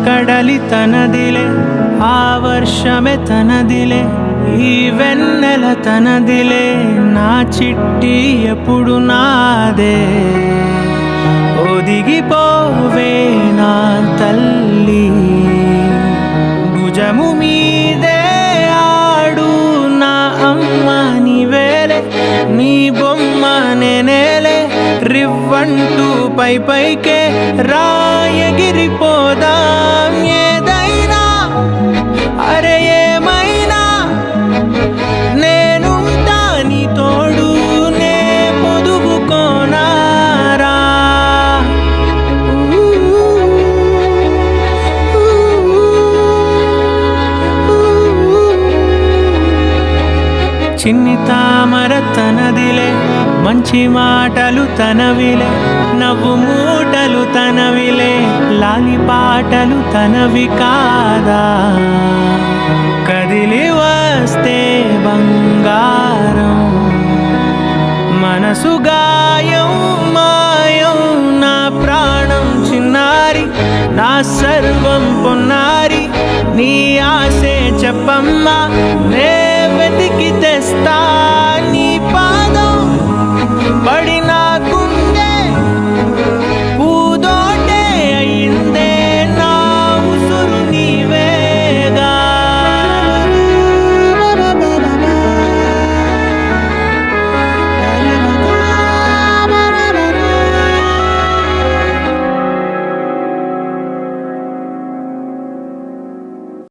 కడలి తనదిలే, ఆ వర్షమే తనదిలే, ఈ వెన్నెల తనదిలే, నా చిట్టి ఎప్పుడు నాదే. ఒదిగిపోవే నా తల్లి, భుజము మీదే ఆడు నా అమ్మ నీవేలే, నీ బొమ్మ నేనేలే, రివ్వంటూ పై పైకే రాయగిరిపోదాం. ఏదైనా అరే ఏమైనా నేనుంటా నీ తోడు, నే పొదుపుకోనారా. చిన్ని తామర తనదిలే, మంచి మాటలు తనవిలే, నవ్వు మూటలు తనవిలే, లాలి పాటలు తనవి కాదా. కదిలి వస్తే బంగారం, మనసు గాయం మాయం, నా ప్రాణం చిన్నారి, నా సర్వం పొన్నారి, నీ ఆశే చెప్పమ్మా, నే వెతికి తెస్తా.